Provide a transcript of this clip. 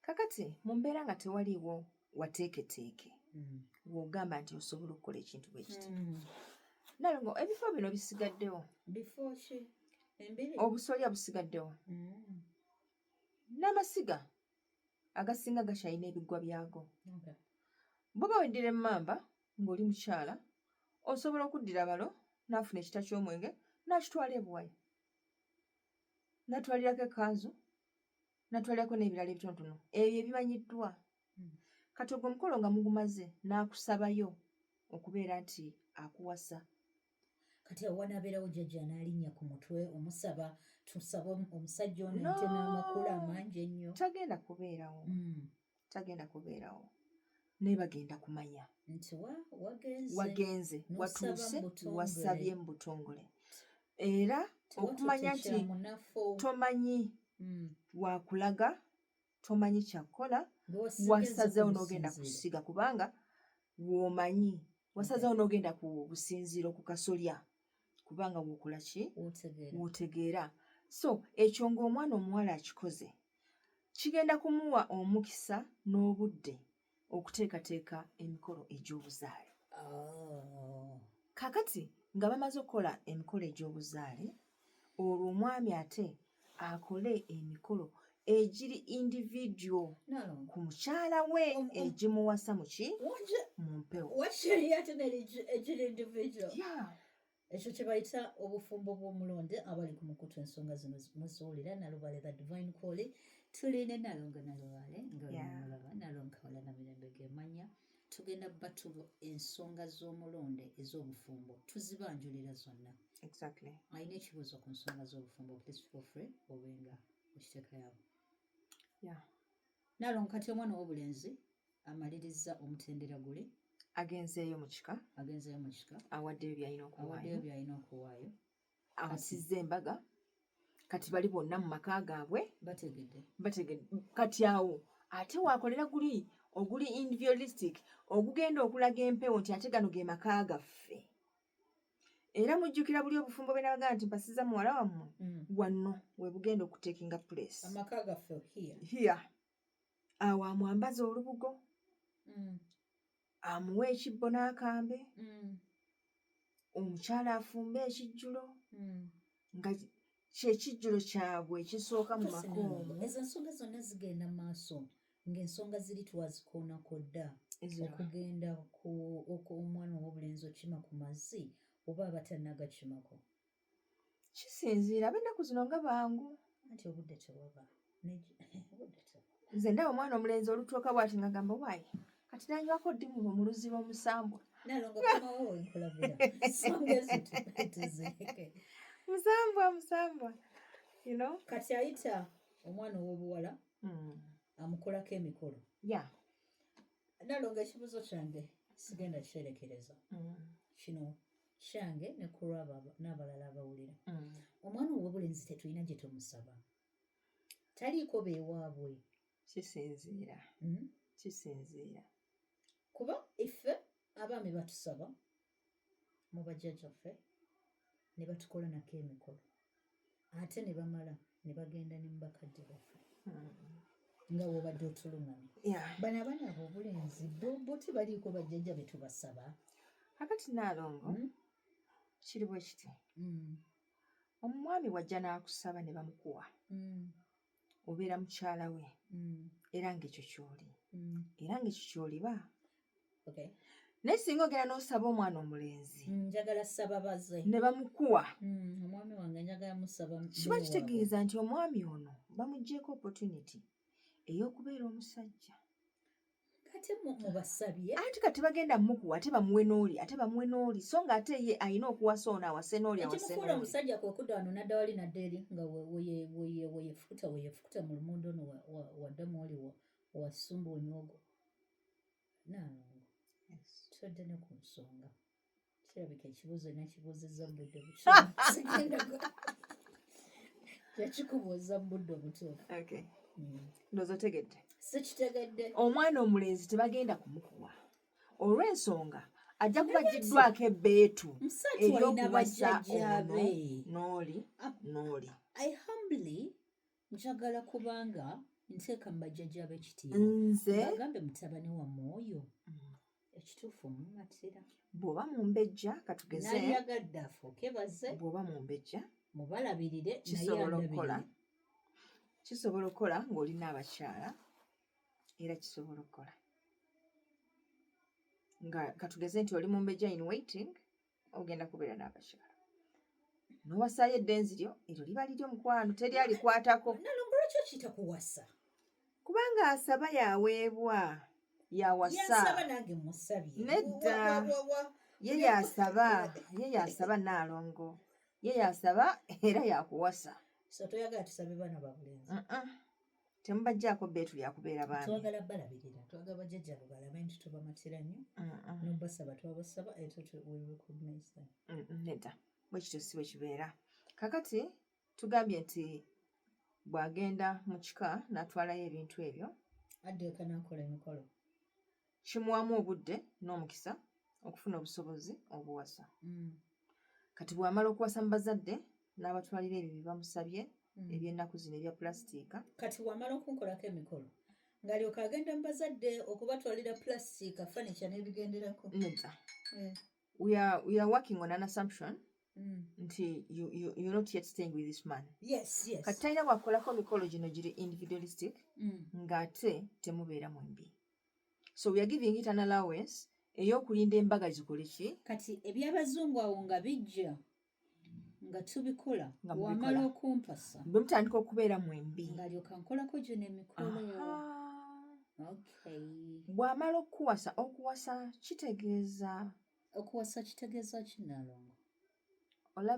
kakati mu mbeera nga tewaliwo wateeketeeke w'ogamba nti osobola okukola ekintu bwe kiti Nalongo ebifo bino bisigaddewo bifo ki embiri obusolya busigaddewo n'amasiga agasinga gakyalina ebiggwa byago bw'oba weddira emmamba ng'oli mukyala osobola okuddira balo n'afuna ekita ky'omwenge n'akitwala ebuwayo n'atwalirako ekanzu n'atwalirako n'ebirala ebitonotono ebyo ebimanyiddwa kati ogwo omukolo nga mugumaze n'akusabayo okubeera nti akuwasa kati awanabeerawo jjajja n'alinnya ku mutwe omusaba tusaba omusajja ono ente n'amakulu amangi ennyo tagenda kubeerawo naye bagenda kumanya nti wagenze watuuse wasabye mu butongole era okumanya nti tomanyi wakulaga tomanyi kyakukola wasazeewo n'ogenda kusiga kubanga w'omanyi wasazeewo n'ogenda ku businziiro ku kasolya kubanga w'okola ki w'otegeera so ekyo ng'omwana omuwala akikoze kigenda kumuwa omukisa n'obudde okuteekateeka emikolo egy'obuzaale kakati nga bamaze okukola emikolo egy'obuzaale olwo omwami ate akole emikolo egiri individual ku mukyala we egimuwasa muki mu mpewo ekyo kye bayita obufumbo bw'omulonde abali ku mukutu ensonga zino muziwulira Nalubale the divine call tuline Nalonga Nalubale nga nalonkawala na mirembe gemanya tugenda batulo ensonga z'omulonde ez'obufumbo tuzibanjulira zonna alina ekibuuzo ku nsonga z'obufumbo please feel free obenga okiteekayawo Nalonga kati omwana w'obulenzi amaliriza omutendera guli agenzeeyo mu kika awaddeyo byalina okuwaayo awasizza embaga kati bali bonna mu maka gaabwe bategedde kati awo ate waakolera oguli individualistic ogugenda okulaga empewo nti ate gano ge maka gaffe era mujjukira buli obufumbo bwe nabagaa nti mpasiza muwala wammwe wanno we bugenda okuteekinga place amaka gaffe here awo amwambaza olubugo amuwa ekibbo n'akambe omukyala afumbe ekijjulo nga kyekijjulo kyabwe ekisooka mu maka omwo ezo ensonga zonna zigenda mu maaso ng'ensonga ziri twazikoonako dda okugenda omwana ow'obulenzi okima ku mazzi oba abatannagakimako kisinziira ab'ennaku zino nga bangu anti obudde tewaba nze ndaba omwana omulenzi olutuuka bw'ati nga gamba waayi kati nanywako ddimu mu luzzi lw'omusambwa Nalonga kumawo wenkulabira ensonga ezo tuzireke musambwa kati ayita omwana ow'obuwala amukolako emikolo Nalonga ekibuuzo kyange sigenda kyerekereza kino kyange ne kulwaba n'abalala abawulira omwana ow'obulenzi tetulina gye tumusaba taliiko beewaabwe kisinziira kuba iffe abaami batusaba mu bajjajjaffe ne batukola nako emikolo ate ne bamala ne bagenda ne mu bakadde baffe nga w'obadde otulungamye bano abaana ab'obulenzi bo tebaliiko bajjajja be tubasaba kakati Nalongo kiri bwe kiti omwami wajja n'akusaba ne bamukuwa obeera mukyala we era ng'ekyo ky'oli era ng'ekyo ky'oliba naye singa ogenda n'osaba omwana omulenzi njagala saba baze ne bamukuwa omwami wange njagala musaba kiba kitegeeza nti omwami ono bamuggyeeko opportunity ey'okubeera omusajja kati mubasabye ate kati bagenda mukuwa ate bamuwe n'oli so nga ate ye alina okuwasa ono awase n'oli ekimufuula omusajja kwe kudda wano nadda wali nadda eri nga weyefukuta mu lumonde ono waddamu oli wasumba onyogo Nalongo todde ne ku nsonga kirabika ekibuuzo nakibuuzizza mu budde butuufu yakikubuuza mu budde obutuufu ndowooza otegedde sikitegedde omwana omulenzi tebagenda kumukuwa olw'ensonga ajja kuba ggiddwako ebbeetu ery'okuwasa ono n'oli I humbly njagala kubanga nteeka mu bajjajja ab'ekitiibwa nze bagambe mutabani wammwe oyo ekituufu mumatira bw'oba mumbejja katugeze nalyagadde afuuke baze bw'oba mumbejja mubalabirire kisobola okukola ng'olina abakyala era kisobola okukola nga katugeze nti oli mumbejja in waiting ogenda kubeera n'abakyala n'owasaayo eddenzi lyo eryo liba liryo mukwano teri alikwatako nalongolwakyo kiyita kuwasa kubanga asaba yaweebwa yawasa nange musabye nedda ye yasaba naalongo ye yasaba era yakuwasa so toyagala tusabe baana babulenzi temubajjaako bbeetu lyakubeera baami twagala balabirira twagala bajjajjabo balabe nti tubamatira nnyo nobasaba twabasaba nedda bwe kityo si bwe kibeera kakati tugambye nti bw'agenda mu kika n'atwalayo ebintu ebyo addeeka n'akola emikolo kimuwamu obudde n'omukisa okufuna obusobozi obuwasa kati bw'amala okuwasa mu bazadde n'abatwalira ebyo bye bamusabye eby'ennaku zino ebya pulasitiika kati bw'amala okunkolako emikolo ng'alyoka agenda mu bazadde okubatwalira pulasitiika fanica n'ebigenderako nedda we are working on an assumption nti you're not yet staying with this man kati talina bwakukolako mikolo gino giri individualistic ng'ate temubeera mwembi so we are giving it an allowance ey'okulinda embaga zikole ki kati eby'abazungu awo nga bijja nga tubikola wamala okumpasa bwe mutandika okubeera mwembi ng'alyoka nkolako gino emikolo bw'amala okuwasa kitegeeza kinalongo olaba